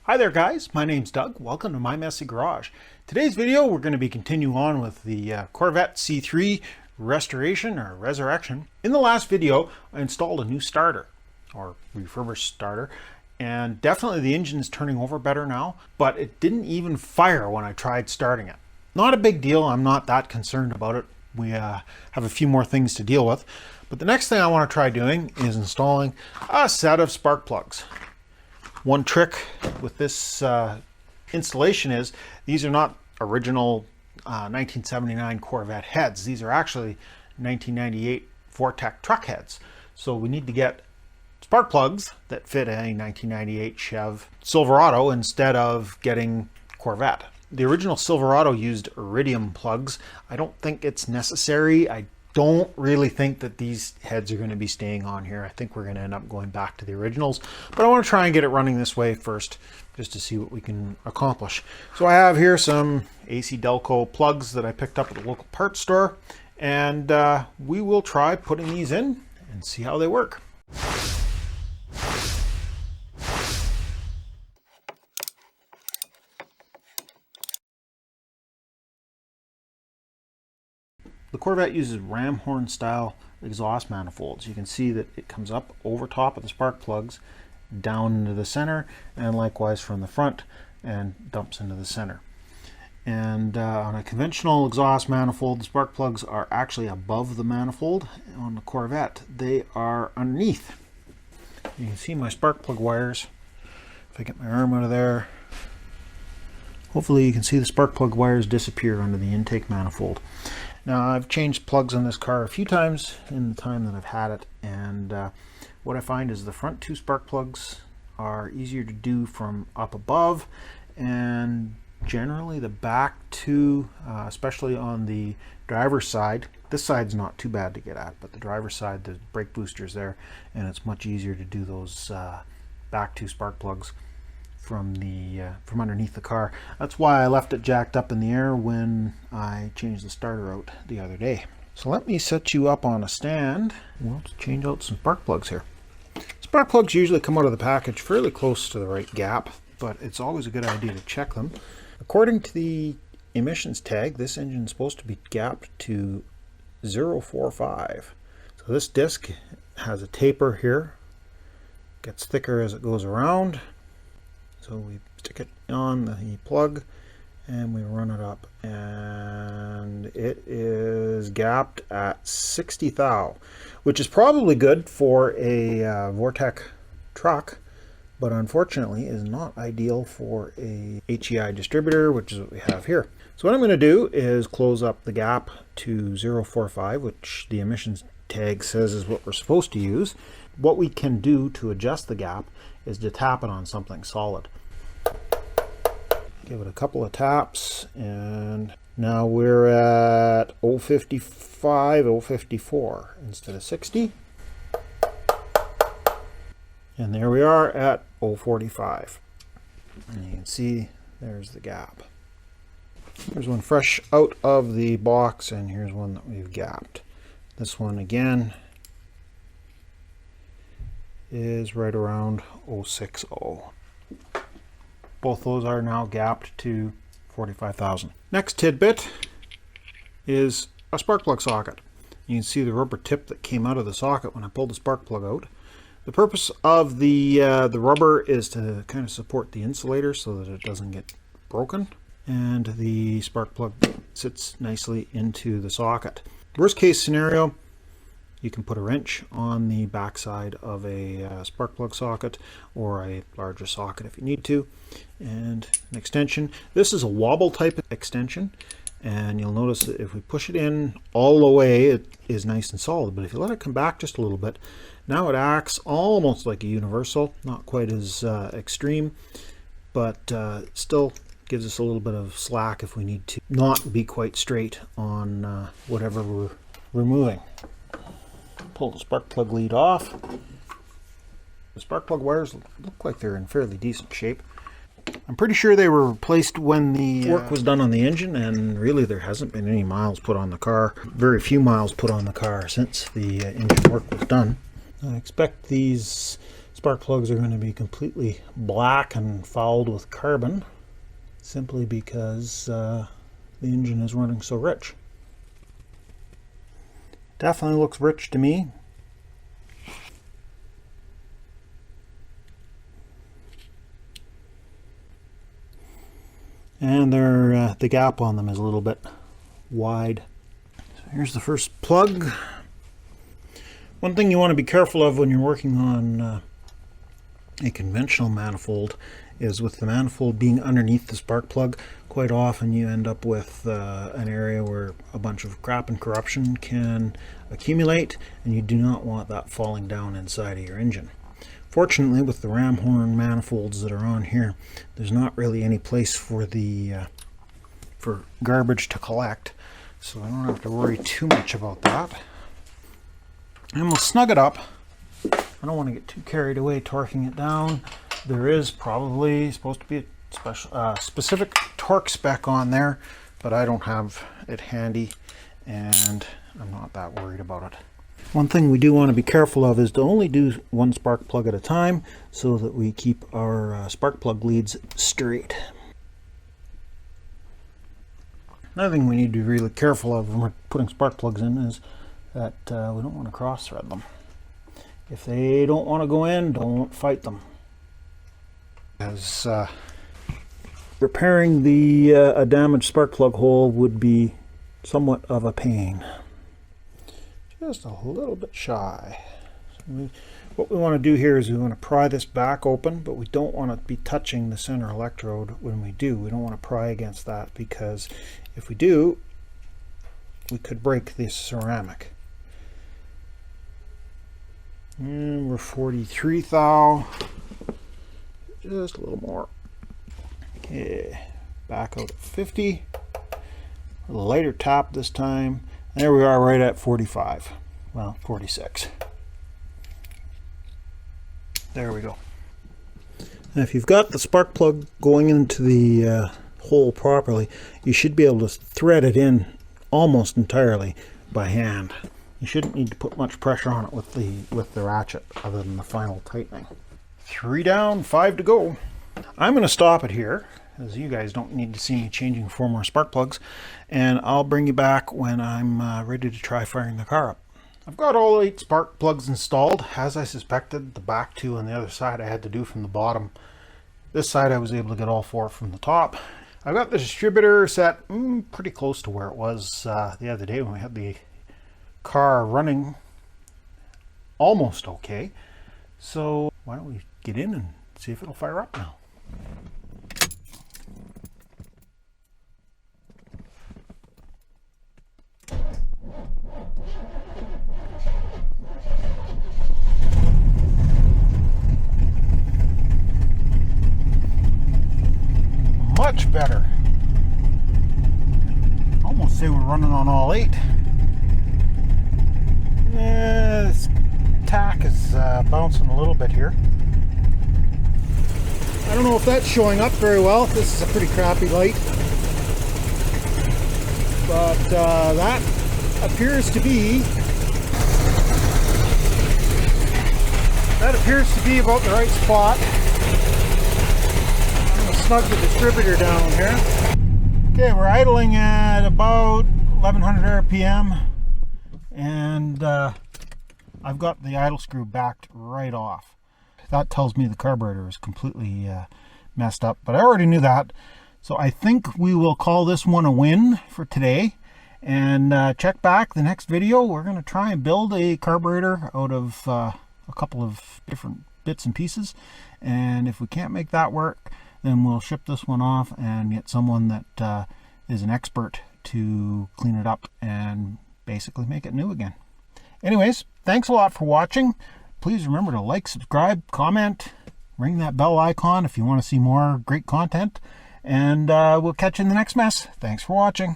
Hi there guys, my name's Doug. Welcome to My Messy Garage. Today's video we're going to be continuing on with the Corvette C3 restoration or resurrection. In the last video I installed a new starter or refurbished starter, and definitely the engine is turning over better now, but it didn't even fire when I tried starting it. Not a big deal, I'm not that concerned about it. We have a few more things to deal with, but the next thing I want to try doing is installing a set of spark plugs. One trick with this installation is these are not original 1979 Corvette heads. These are actually 1998 Vortec truck heads. So we need to get spark plugs that fit a 1998 Chev Silverado instead of getting Corvette. The original Silverado used iridium plugs. I don't think it's necessary. I don't really think that these heads are going to be staying on here. I think we're going to end up going back to the originals, but I want to try and get it running this way first just to see what we can accomplish. So I have here some AC Delco plugs that I picked up at the local parts store, and we will try putting these in and see how they work. The Corvette uses ram horn style exhaust manifolds. You can see that it comes up over top of the spark plugs, down into the center, and likewise from the front, and dumps into the center. And on a conventional exhaust manifold, the spark plugs are actually above the manifold. On the Corvette, they are underneath. You can see my spark plug wires. If I get my arm out of there, hopefully you can see the spark plug wires disappear under the intake manifold. Now, I've changed plugs on this car a few times in the time that I've had it, and what I find is the front two spark plugs are easier to do from up above, and generally the back two, especially on the driver's side, this side's not too bad to get at, but the driver's side, the brake booster's there, and it's much easier to do those back two spark plugs from underneath the car. That's why I left it jacked up in the air when I changed the starter out the other day. So let me set you up on a stand. We'll change out some spark plugs here. Spark plugs usually come out of the package fairly close to the right gap, but it's always a good idea to check them. According to the emissions tag, this engine is supposed to be gapped to 0.45. So this disc has a taper here, gets thicker as it goes around. So we stick it on the plug and we run it up, and it is gapped at 60 thou, which is probably good for a Vortec truck, but unfortunately is not ideal for a HEI distributor, which is what we have here. So what I'm going to do is close up the gap to 0.45, which the emissions tag says is what we're supposed to use. What we can do to adjust the gap is to tap it on something solid. Give it a couple of taps, and now we're at 0.55, 0.54 instead of 60. And there we are at 0.45. And you can see there's the gap. Here's one fresh out of the box, and here's one that we've gapped. This one again is right around 0.60. Both those are now gapped to 45 thousand. Next tidbit is a spark plug socket. You can see the rubber tip that came out of the socket when I pulled the spark plug out. The purpose of the rubber is to kind of support the insulator so that it doesn't get broken, and the spark plug sits nicely into the socket. Worst case scenario, you can put a wrench on the backside of a spark plug socket or a larger socket if you need to. And an extension. This is a wobble type extension, and you'll notice that if we push it in all the way, it is nice and solid. But if you let it come back just a little bit, now it acts almost like a universal. Not quite as extreme, but still gives us a little bit of slack if we need to not be quite straight on whatever we're removing. Pull the spark plug lead off. The spark plug wires look like they're in fairly decent shape. I'm pretty sure they were replaced when the work was done on the engine, and really there hasn't been any miles put on the car. Very few miles put on the car since the engine work was done. I expect these Spark plugs are going to be completely black and fouled with carbon, simply because the engine is running so rich. Definitely looks rich to me. And the gap on them is a little bit wide. So here's the first plug. One thing you want to be careful of when you're working on a conventional manifold is with the manifold being underneath the spark plug, quite often you end up with an area where a bunch of crap and corruption can accumulate, and you do not want that falling down inside of your engine. Fortunately, with the ram horn manifolds that are on here, there's not really any place for the for garbage to collect, so I don't have to worry too much about that. And we'll snug it up. I don't want to get too carried away torquing it down. There is probably supposed to be a special, specific torque spec on there, but I don't have it handy and I'm not that worried about it. One thing we do want to be careful of is to only do one spark plug at a time so that we keep our spark plug leads straight. Another thing we need to be really careful of when we're putting spark plugs in is that we don't want to cross thread them. If they don't want to go in, don't fight them. As repairing a damaged spark plug hole would be somewhat of a pain. Just a little bit shy. So what we want to do here is we want to pry this back open, but we don't want to be touching the center electrode when we do. We don't want to pry against that, because if we do, we could break this ceramic. And we're 43 thou. Just a little more. Okay, back out at 50. A lighter tap this time. There we are, right at 45. Well, 46. There we go. Now, if you've got the spark plug going into the hole properly, you should be able to thread it in almost entirely by hand. You shouldn't need to put much pressure on it with the ratchet, other than the final tightening. 3 down, 5 to go. I'm going to stop it here, as you guys don't need to see me changing 4 more spark plugs, and I'll bring you back when I'm ready to try firing the car up. I've got all 8 spark plugs installed. As I suspected, the back 2 on the other side I had to do from the bottom. This side I was able to get all 4 from the top. I've got the distributor set pretty close to where it was the other day when we had the car running almost okay. So why don't we get in and see if it'll fire up now. Much better. Almost say we're running on all 8. This tack is bouncing a little bit here. I don't know if that's showing up very well. This is a pretty crappy light. But that appears to be about the right spot. I'm going to snug the distributor down here. Okay, we're idling at about 1100 RPM, and I've got the idle screw backed right off. That tells me the carburetor is completely messed up, but I already knew that. So I think we will call this one a win for today, and check back the next video. We're going to try and build a carburetor out of a couple of different bits and pieces, and if we can't make that work, then we'll ship this one off and get someone that is an expert to clean it up and basically make it new again. Anyways, thanks a lot for watching. Please remember to like, subscribe, comment, ring that bell icon if you want to see more great content, and we'll catch you in the next mess. Thanks for watching.